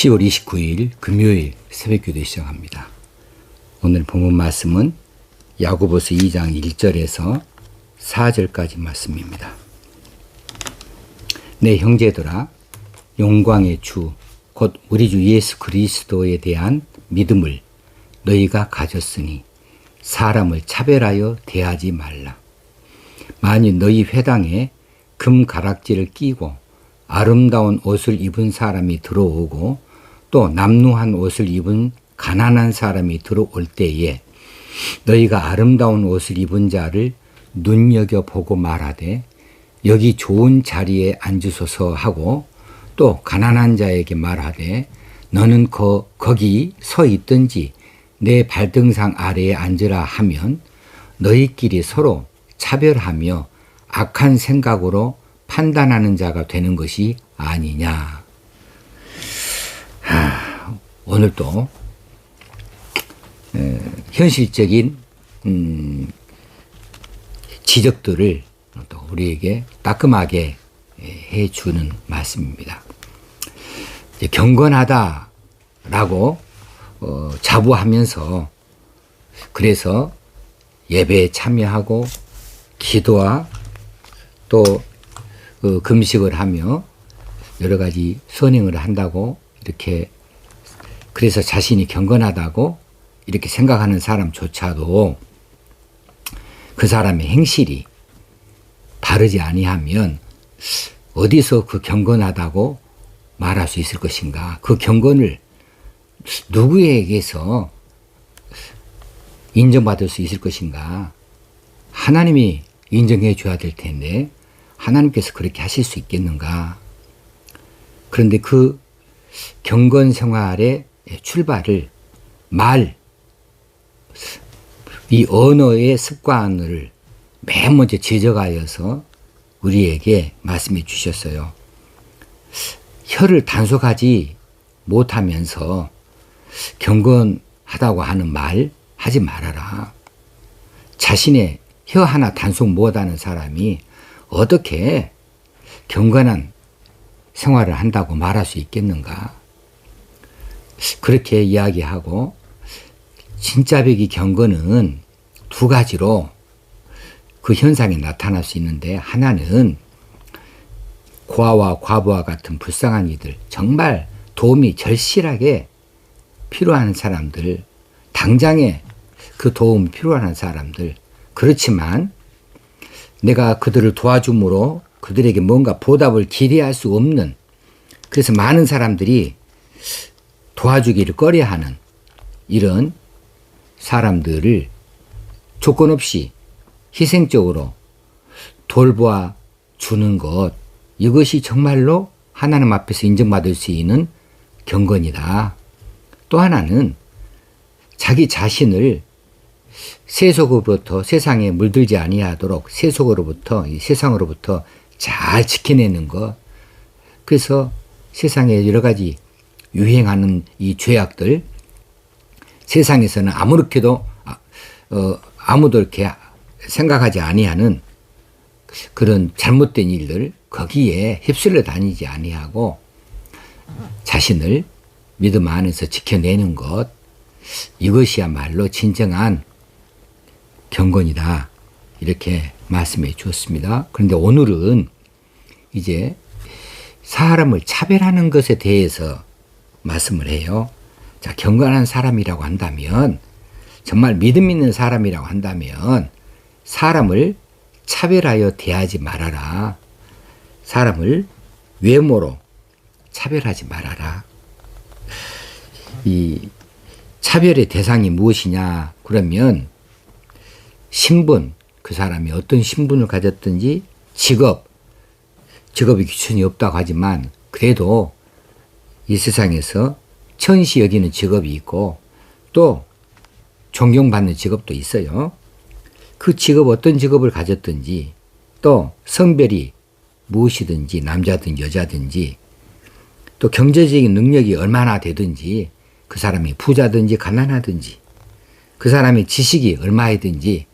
10월 29일 금요일 새벽기도 시작합니다. 오늘 본문 말씀은 야고보서 2장 1절에서 4절까지 말씀입니다. 내 형제들아, 영광의 주 곧 우리 주 예수 그리스도에 대한 믿음을 너희가 가졌으니 사람을 차별하여 대하지 말라. 만일 너희 회당에 금 가락지를 끼고 아름다운 옷을 입은 사람이 들어오고 또 남루한 옷을 입은 가난한 사람이 들어올 때에 너희가 아름다운 옷을 입은 자를 눈여겨보고 말하되 여기 좋은 자리에 앉으소서 하고 또 가난한 자에게 말하되 너는 거기 서 있든지 내 발등상 아래에 앉으라 하면 너희끼리 서로 차별하며 악한 생각으로 판단하는 자가 되는 것이 아니냐. 오늘도 현실적인 지적들을 또 우리에게 따끔하게 해주는 말씀입니다. 경건하다라고 자부하면서 그래서 예배에 참여하고 기도와 또 금식을 하며 여러 가지 선행을 한다고 이렇게 그래서 자신이 경건하다고 이렇게 생각하는 사람조차도 그 사람의 행실이 바르지 아니하면 어디서 그 경건하다고 말할 수 있을 것인가? 그 경건을 누구에게서 인정받을 수 있을 것인가? 하나님이 인정해 줘야 될 텐데 하나님께서 그렇게 하실 수 있겠는가? 그런데 그 경건 생활의 출발을 이 언어의 습관을 맨 먼저 지적하여서 우리에게 말씀해 주셨어요. 혀를 단속하지 못하면서 경건하다고 하는 말 하지 말아라. 자신의 혀 하나 단속 못하는 사람이 어떻게 경건한 생활을 한다고 말할 수 있겠는가? 그렇게 이야기하고 진짜배기 경건은 두 가지로 그 현상이 나타날 수 있는데 하나는 고아와 과부와 같은 불쌍한 이들, 정말 도움이 절실하게 필요한 사람들, 당장에 그 도움이 필요한 사람들, 그렇지만 내가 그들을 도와줌으로 그들에게 뭔가 보답을 기대할 수 없는, 그래서 많은 사람들이 도와주기를 꺼려하는 이런 사람들을 조건 없이 희생적으로 돌보아 주는 것, 이것이 정말로 하나님 앞에서 인정받을 수 있는 경건이다. 또 하나는 자기 자신을 세속으로부터, 세상에 물들지 아니하도록 세속으로부터, 이 세상으로부터 잘 지켜내는 것. 그래서 세상에 여러 가지 유행하는 이 죄악들, 세상에서는 아무렇게도 아무도 이렇게 생각하지 아니하는 그런 잘못된 일들, 거기에 휩쓸려 다니지 아니하고 자신을 믿음 안에서 지켜내는 것, 이것이야말로 진정한 경건이다. 이렇게 말씀해 주었습니다. 그런데 오늘은 이제 사람을 차별하는 것에 대해서 말씀을 해요. 자, 경건한 사람이라고 한다면, 정말 믿음 있는 사람이라고 한다면 사람을 차별하여 대하지 말아라. 사람을 외모로 차별하지 말아라. 이 차별의 대상이 무엇이냐? 그러면 신분, 그 사람이 어떤 신분을 가졌든지 직업이 기준이 없다고 하지만 그래도 이 세상에서 천시 여기는 직업이 있고 또 존경받는 직업도 있어요. 그 직업, 어떤 직업을 가졌든지 또 성별이 무엇이든지 남자든 여자든지 또 경제적인 능력이 얼마나 되든지 그 사람이 부자든지 가난하든지 그 사람의 지식이 얼마이든지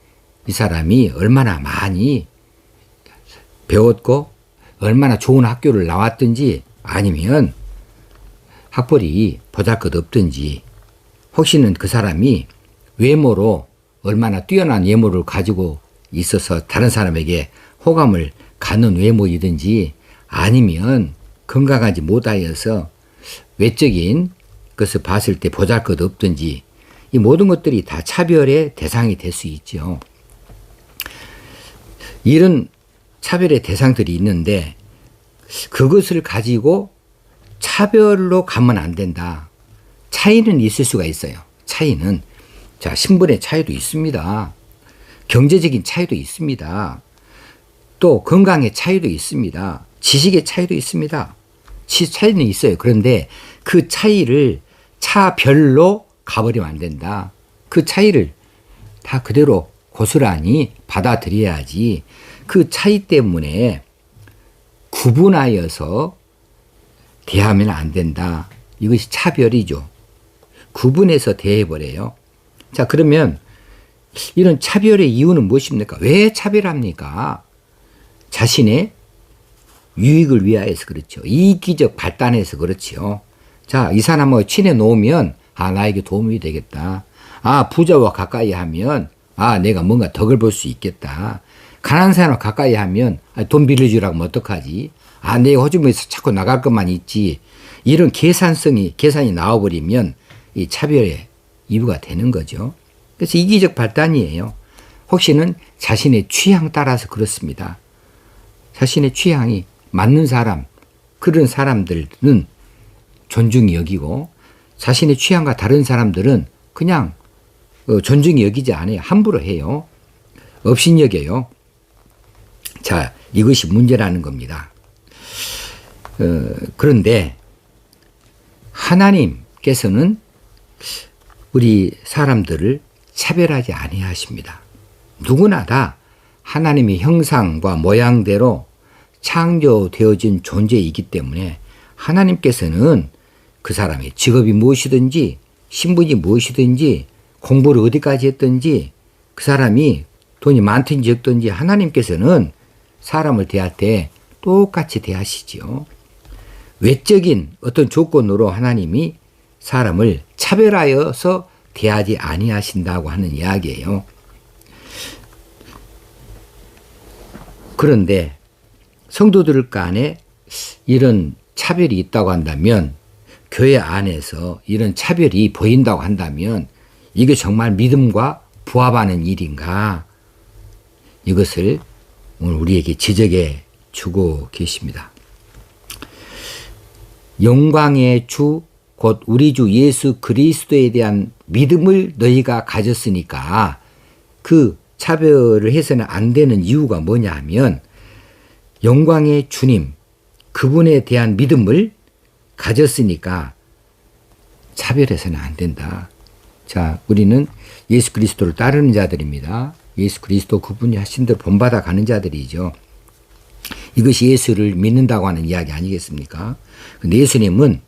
이 사람이 얼마나 많이 배웠고 얼마나 좋은 학교를 나왔든지 아니면 학벌이 보잘것없든지 혹시는 그 사람이 외모로 얼마나 뛰어난 외모를 가지고 있어서 다른 사람에게 호감을 갖는 외모이든지 아니면 건강하지 못하여서 외적인 것을 봤을 때 보잘것없든지 이 모든 것들이 다 차별의 대상이 될 수 있죠. 이런 차별의 대상들이 있는데 그것을 가지고 차별로 가면 안 된다. 차이는 있을 수가 있어요. 차이는. 자, 신분의 차이도 있습니다. 경제적인 차이도 있습니다. 또 건강의 차이도 있습니다. 지식의 차이도 있습니다. 차이는 있어요. 그런데 그 차이를 차별로 가버리면 안 된다. 그 차이를 다 그대로 고스란히 받아들여야지 그 차이 때문에 구분하여서 대하면 안 된다. 이것이 차별이죠. 구분해서 대해버려요. 자, 그러면 이런 차별의 이유는 무엇입니까? 왜 차별합니까? 자신의 유익을 위하여서 그렇죠. 이기적 발단해서 그렇죠. 자, 이 사람하고 친해 놓으면 나에게 도움이 되겠다. 부자와 가까이 하면 내가 뭔가 덕을 볼 수 있겠다. 가난한 사람과 가까이 하면 돈 빌려주라고 하면 어떡하지? 내가 호주머니에서 자꾸 나갈 것만 있지. 이런 계산이 나와버리면 이 차별의 이유가 되는 거죠. 그래서 이기적 발단이에요. 혹시는 자신의 취향 따라서 그렇습니다. 자신의 취향이 맞는 사람, 그런 사람들은 존중이 여기고 자신의 취향과 다른 사람들은 그냥 존중이 여기지 않아요. 함부로 해요. 업신여겨요. 자, 이것이 문제라는 겁니다. 그런데 하나님께서는 우리 사람들을 차별하지 아니하십니다. 누구나 다 하나님의 형상과 모양대로 창조되어진 존재이기 때문에 하나님께서는 그 사람의 직업이 무엇이든지 신분이 무엇이든지 공부를 어디까지 했든지 그 사람이 돈이 많든지 적든지 하나님께서는 사람을 대할 때 똑같이 대하시지요. 외적인 어떤 조건으로 하나님이 사람을 차별하여서 대하지 아니하신다고 하는 이야기예요. 그런데 성도들 간에 이런 차별이 있다고 한다면 교회 안에서 이런 차별이 보인다고 한다면 이게 정말 믿음과 부합하는 일인가? 이것을 오늘 우리에게 지적해 주고 계십니다. 영광의 주 곧 우리 주 예수 그리스도에 대한 믿음을 너희가 가졌으니까 그 차별을 해서는 안 되는 이유가 뭐냐 하면 영광의 주님 그분에 대한 믿음을 가졌으니까 차별해서는 안 된다. 자, 우리는 예수 그리스도를 따르는 자들입니다. 예수 그리스도 그분이 하신 대로 본받아 가는 자들이죠. 이것이 예수를 믿는다고 하는 이야기 아니겠습니까? 근데 예수님은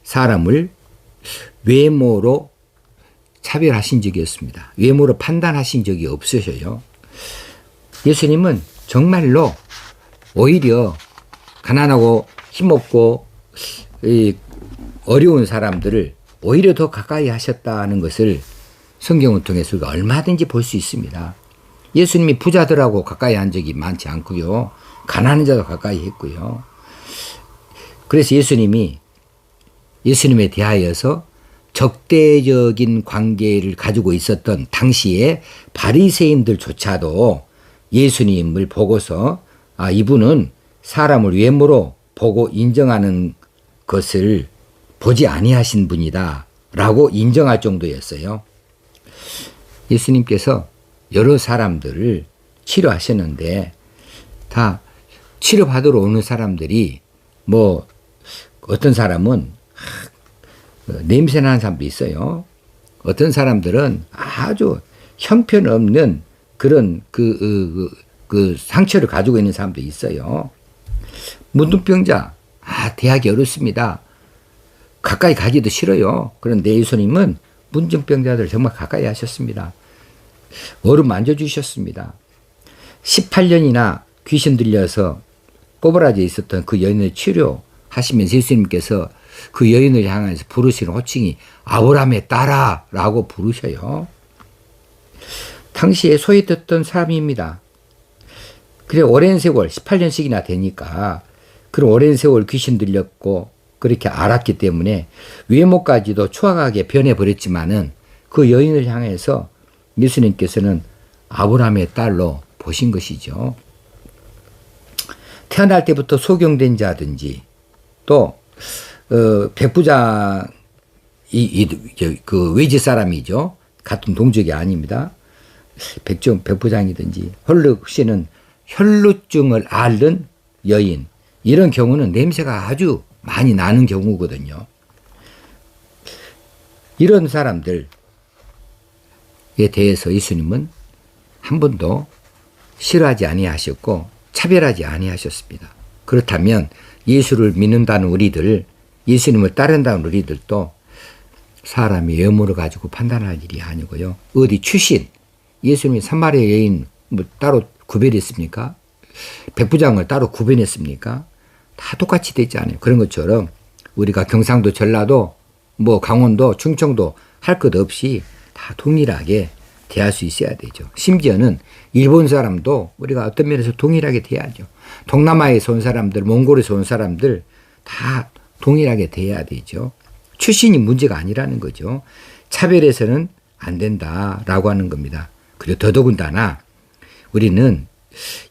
사람을 외모로 차별하신 적이 없습니다. 외모로 판단하신 적이 없으셔요. 예수님은 정말로 오히려 가난하고 힘없고 어려운 사람들을 오히려 더 가까이 하셨다는 것을 성경을 통해서 우리가 얼마든지 볼 수 있습니다. 예수님이 부자들하고 가까이 한 적이 많지 않고요. 가난한 자도 가까이 했고요. 그래서 예수님에 대하여서 적대적인 관계를 가지고 있었던 당시에 바리새인들조차도 예수님을 보고서 이분은 사람을 외모로 보고 인정하는 것을 보지 아니하신 분이다 라고 인정할 정도였어요. 예수님께서 여러 사람들을 치료하셨는데 다 치료받으러 오는 사람들이 어떤 사람은 냄새 나는 사람도 있어요. 어떤 사람들은 아주 형편없는 그런 그 상처를 가지고 있는 사람도 있어요. 문둥병자, 대하기 어렵습니다. 가까이 가기도 싫어요. 그런데 예수님은 문둥병자들 정말 가까이 하셨습니다. 얼음 만져주셨습니다. 18년이나 귀신 들려서 꼬부라져 있었던 그 여인을 치료하시면서 예수님께서 그 여인을 향해서 부르시는 호칭이 아브라함의 딸아 라고 부르셔요. 당시에 소외됐던 사람입니다. 그래 오랜 세월 18년씩이나 되니까 그런 오랜 세월 귀신 들렸고 그렇게 알았기 때문에 외모까지도 추악하게 변해버렸지만은 그 여인을 향해서 예수님께서는 아브라함의 딸로 보신 것이죠. 태어날 때부터 소경된 자든지 또 백부장 그 외지 사람이죠. 같은 동족이 아닙니다. 백부장이든지 혹시는 혈루증을 앓는 여인 이런 경우는 냄새가 아주 많이 나는 경우거든요. 이런 사람들에 대해서 예수님은 한 번도 싫어하지 아니하셨고 차별하지 아니하셨습니다. 그렇다면 예수를 믿는다는 우리들, 예수님을 따른다는 우리들도 사람이 외모를 가지고 판단할 일이 아니고요. 어디 출신, 예수님이 사마리아 여인 뭐 따로 구별했습니까? 백부장을 따로 구별했습니까? 다 똑같이 되지 않아요. 그런 것처럼 우리가 경상도, 전라도, 뭐 강원도, 충청도 할 것 없이 다 동일하게 대할 수 있어야 되죠. 심지어는 일본 사람도 우리가 어떤 면에서 동일하게 대하죠. 동남아에서 온 사람들, 몽골에서 온 사람들 다 동일하게 대해야 되죠. 출신이 문제가 아니라는 거죠. 차별해서는 안 된다라고 하는 겁니다. 그리고 더더군다나 우리는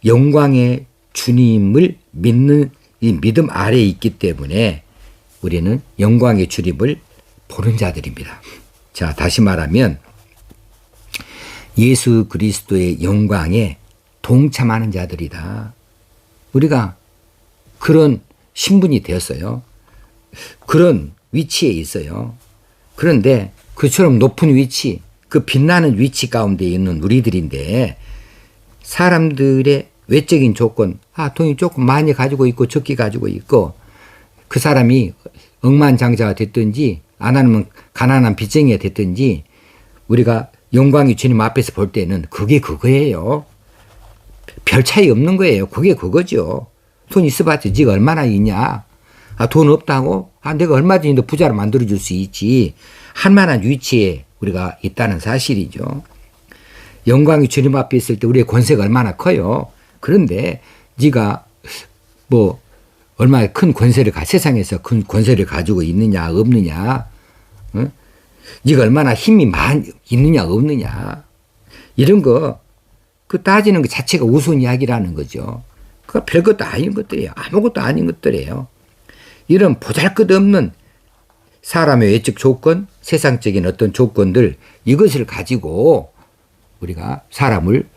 영광의 주님을 믿는 이 믿음 아래에 있기 때문에 우리는 영광의 주님을 보는 자들입니다. 자, 다시 말하면 예수 그리스도의 영광에 동참하는 자들이다. 우리가 그런 신분이 되었어요. 그런 위치에 있어요. 그런데 그처럼 높은 위치, 그 빛나는 위치 가운데 있는 우리들인데 사람들의 외적인 조건, 돈이 조금 많이 가지고 있고 적게 가지고 있고 그 사람이 억만장자가 됐든지 안 하면 가난한 빚쟁이가 됐든지 우리가 영광의 주님 앞에서 볼 때는 그게 그거예요. 별 차이 없는 거예요. 그게 그거죠. 돈 있어봤자 네가 얼마나 있냐. 돈 없다고? 내가 얼마든지 너 부자로 만들어줄 수 있지. 할 만한 위치에 우리가 있다는 사실이죠. 영광의 주님 앞에 있을 때 우리의 권세가 얼마나 커요. 그런데 네가 뭐 얼마나 큰 권세를 세상에서 큰 권세를 가지고 있느냐 없느냐, 응? 네가 얼마나 힘이 있느냐 없느냐 이런 거 그 따지는 것 자체가 우스운 이야기라는 거죠. 그거 별것도 아닌 것들이에요. 아무것도 아닌 것들이에요. 이런 보잘것없는 사람의 외적 조건, 세상적인 어떤 조건들 이것을 가지고 우리가 사람을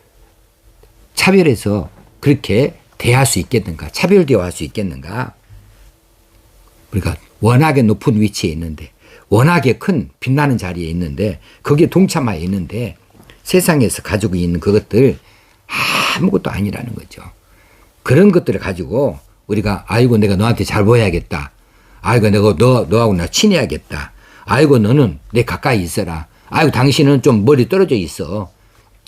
차별해서 그렇게 대할 수 있겠는가? 차별 대화할 수 있겠는가? 우리가 워낙에 높은 위치에 있는데 워낙에 큰 빛나는 자리에 있는데 거기에 동참하여 있는데 세상에서 가지고 있는 그것들 아무것도 아니라는 거죠. 그런 것들을 가지고 우리가 아이고 내가 너한테 잘 보여야겠다. 아이고 내가 너하고 나 친해야겠다. 아이고 너는 내 가까이 있어라. 아이고 당신은 좀 멀리 떨어져 있어.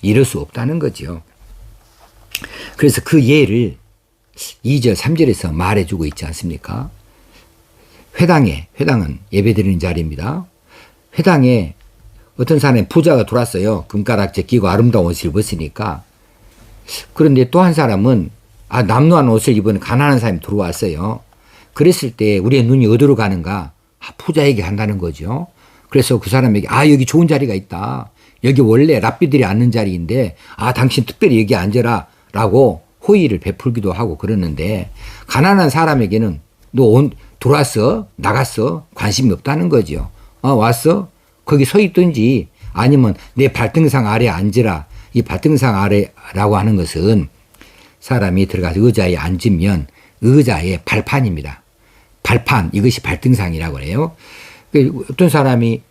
이럴 수 없다는 거죠. 그래서 그 예를 2절 3절에서 말해주고 있지 않습니까? 회당은 예배드리는 자리입니다. 회당에 어떤 사람이 부자가 들어왔어요. 금가락지 끼고 아름다운 옷을 입었으니까. 그런데 또 한 사람은 남루한 옷을 입은 가난한 사람이 들어왔어요. 그랬을 때 우리의 눈이 어디로 가는가? 부자에게 간다는 거죠. 그래서 그 사람에게 여기 좋은 자리가 있다. 여기 원래 랍비들이 앉는 자리인데 당신 특별히 여기 앉아라 라고 호의를 베풀기도 하고 그러는데 가난한 사람에게는 너 들어왔어? 나갔어? 관심이 없다는 거죠. 왔어? 거기 서 있든지 아니면 내 발등상 아래 앉으라. 이 발등상 아래라고 하는 것은 사람이 들어가서 의자에 앉으면 의자의 발판입니다. 발판, 이것이 발등상이라고 해요. 어떤 사람이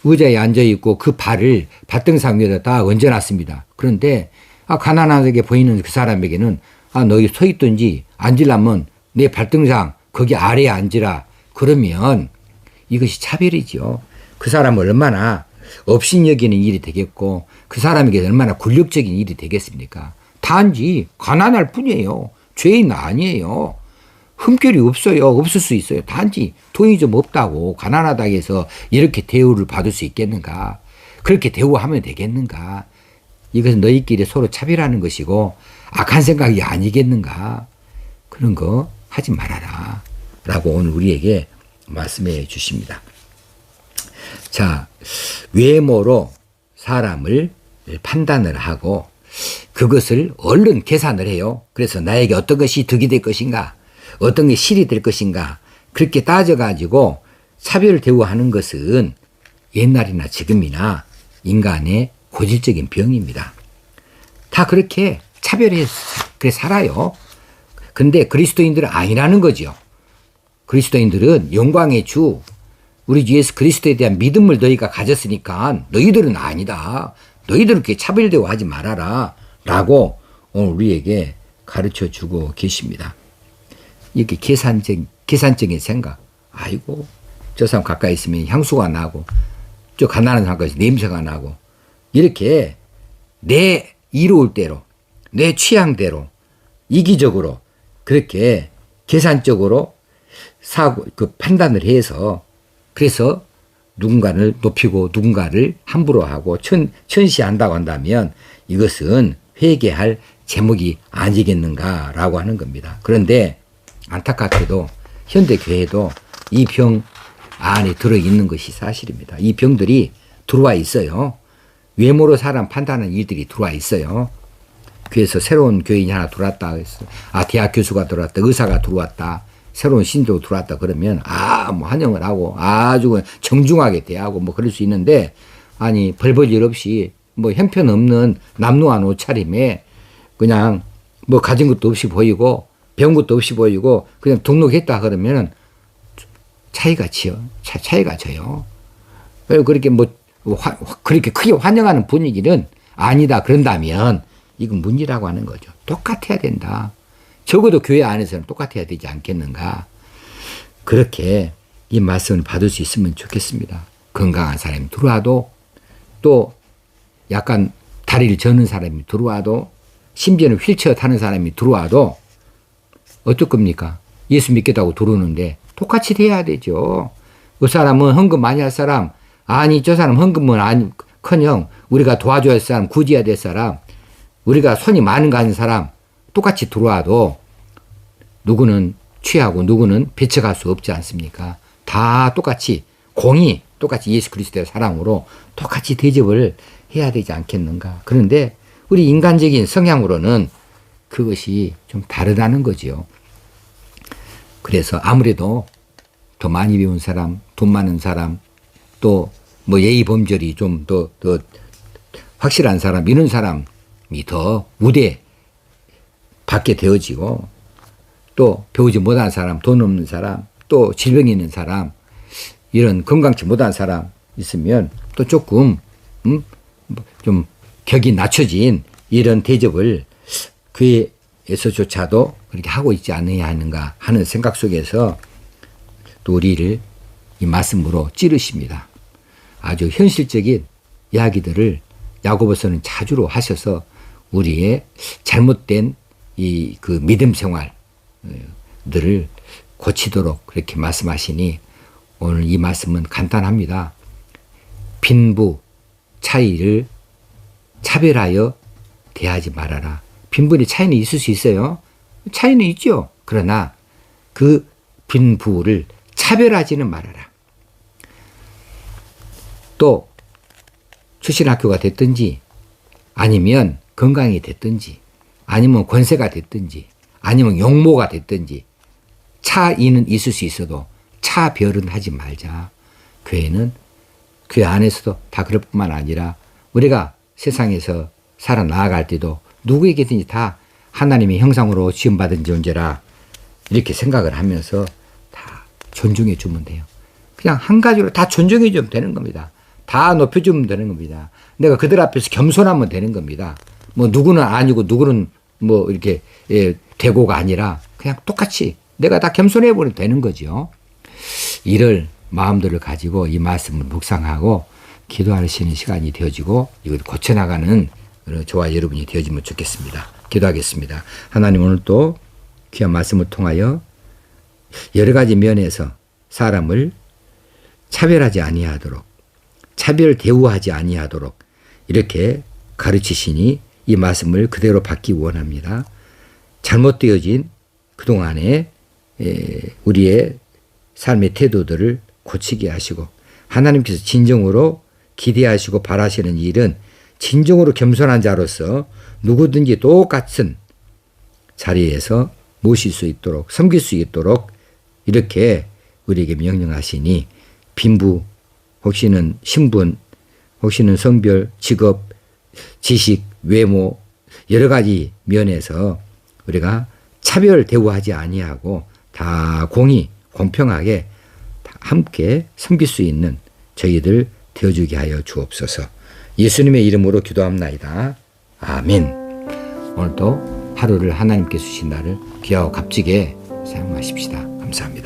의자에 앉아있고 그 발을 발등상 위에다 딱 얹어놨습니다. 그런데 가난하게 보이는 그 사람에게는 너 여기 서 있든지 앉으려면 내 발등상 거기 아래에 앉으라. 그러면 이것이 차별이죠. 그 사람은 얼마나 업신여기는 일이 되겠고 그 사람에게 얼마나 굴욕적인 일이 되겠습니까? 단지 가난할 뿐이에요. 죄인 아니에요. 흠결이 없어요. 없을 수 있어요. 단지 돈이 좀 없다고 가난하다고 해서 이렇게 대우를 받을 수 있겠는가? 그렇게 대우하면 되겠는가? 이것은 너희끼리 서로 차별하는 것이고 악한 생각이 아니겠는가? 그런 거 하지 말아라. 라고 오늘 우리에게 말씀해 주십니다. 자, 외모로 사람을 판단을 하고 그것을 얼른 계산을 해요. 그래서 나에게 어떤 것이 득이 될 것인가? 어떤 게 실이 될 것인가? 그렇게 따져가지고 차별 대우하는 것은 옛날이나 지금이나 인간의 고질적인 병입니다. 다 그렇게 차별해서 그래 살아요. 근데 그리스도인들은 아니라는 거죠. 그리스도인들은 영광의 주, 우리 주 예수 그리스도에 대한 믿음을 너희가 가졌으니까 너희들은 아니다. 너희들은 그렇게 차별 대우하지 말아라. 라고 오늘 우리에게 가르쳐 주고 계십니다. 이렇게 계산적인 생각. 아이고, 저 사람 가까이 있으면 향수가 나고, 저 가난한 사람 가까이 있으면 냄새가 나고, 이렇게 내 이로울 대로, 내 취향대로, 이기적으로, 그렇게 계산적으로 판단을 해서, 그래서 누군가를 높이고 누군가를 함부로 하고 천시한다고 한다면 이것은 회개할 제목이 아니겠는가라고 하는 겁니다. 그런데 안타깝게도 현대교회도 이 병 안에 들어있는 것이 사실입니다. 이 병들이 들어와 있어요. 외모로 사람 판단하는 일들이 들어와 있어요. 그래서 새로운 교인이 하나 들어왔다. 대학 교수가 들어왔다. 의사가 들어왔다. 새로운 신도 들어왔다 그러면 뭐 환영을 하고 아주 정중하게 대하고 뭐 그럴 수 있는데 아니 벌벌 일 없이 뭐 형편없는 남루한 옷차림에 그냥 뭐 가진 것도 없이 보이고 배운 것도 없이 보이고 그냥 등록했다 그러면 차이가 져요. 그렇게 그렇게 크게 환영하는 분위기는 아니다 그런다면 이건 문제라고 하는 거죠. 똑같아야 된다. 적어도 교회 안에서는 똑같아야 되지 않겠는가. 그렇게 이 말씀을 받을 수 있으면 좋겠습니다. 건강한 사람이 들어와도 또 약간 다리를 저는 사람이 들어와도 심지어는 휠체어 타는 사람이 들어와도 어떨 겁니까? 예수 믿겠다고 들어오는데 똑같이 돼야 되죠. 그 사람은 헌금 많이 할 사람 아니 저 사람 헌금은 커녕 우리가 도와줘야 할 사람 구제해야 될 사람 우리가 손이 많은 거 아닌 사람 똑같이 들어와도 누구는 취하고 누구는 배척할 수 없지 않습니까? 다 똑같이 공이 똑같이 예수 그리스도의 사랑으로 똑같이 대접을 해야 되지 않겠는가. 그런데 우리 인간적인 성향으로는 그것이 좀 다르다는 거지요. 그래서 아무래도 더 많이 배운 사람, 돈 많은 사람, 또 뭐 예의 범절이 좀 더 확실한 사람 이런 사람이 더 우대 받게 되어지고 또 배우지 못한 사람, 돈 없는 사람, 또 질병이 있는 사람 이런 건강치 못한 사람 있으면 또 조금 좀 격이 낮춰진 이런 대접을 교회에서조차도 그렇게 하고 있지 않느냐 하는가 하는 생각 속에서 또 우리를 이 말씀으로 찌르십니다. 아주 현실적인 이야기들을 야고보서는 자주로 하셔서 우리의 잘못된 이 그 믿음 생활들을 고치도록 그렇게 말씀하시니 오늘 이 말씀은 간단합니다. 빈부 차이를 차별하여 대하지 말아라. 빈부의 차이는 있을 수 있어요. 차이는 있죠. 그러나 그 빈부를 차별하지는 말아라. 또 출신 학교가 됐든지 아니면 건강이 됐든지 아니면 권세가 됐든지 아니면 용모가 됐든지 차이는 있을 수 있어도 차별은 하지 말자. 교회는 교회 안에서도 다 그럴 뿐만 아니라 우리가 세상에서 살아나아갈 때도 누구에게든지 다 하나님의 형상으로 지음받은 존재라 이렇게 생각을 하면서 다 존중해 주면 돼요. 그냥 한 가지로 다 존중해 주면 되는 겁니다. 다 높여주면 되는 겁니다. 내가 그들 앞에서 겸손하면 되는 겁니다. 뭐 누구는 아니고 누구는 뭐 이렇게 대고가 아니라 그냥 똑같이 내가 다 겸손해 버리면 되는 거죠. 이럴 마음들을 가지고 이 말씀을 묵상하고 기도하시는 시간이 되어지고 이걸 고쳐나가는 저와 여러분이 되어지면 좋겠습니다. 기도하겠습니다. 하나님 오늘 또 귀한 말씀을 통하여 여러 가지 면에서 사람을 차별하지 아니하도록, 차별 대우하지 아니하도록 이렇게 가르치시니 이 말씀을 그대로 받기 원합니다. 잘못되어진 그동안의 우리의 삶의 태도들을 고치게 하시고, 하나님께서 진정으로 기대하시고 바라시는 일은 진정으로 겸손한 자로서 누구든지 똑같은 자리에서 모실 수 있도록, 섬길 수 있도록 이렇게 우리에게 명령하시니, 빈부, 혹시는 신분, 혹시는 성별, 직업, 지식, 외모 여러 가지 면에서 우리가 차별 대우하지 아니하고 다 공의, 공평하게 다 함께 섬길 수 있는 저희들 되어주게 하여 주옵소서. 예수님의 이름으로 기도합나이다. 아멘. 오늘도 하루를 하나님께 주신 날을 귀하고 값지게 사용하십시다. 감사합니다.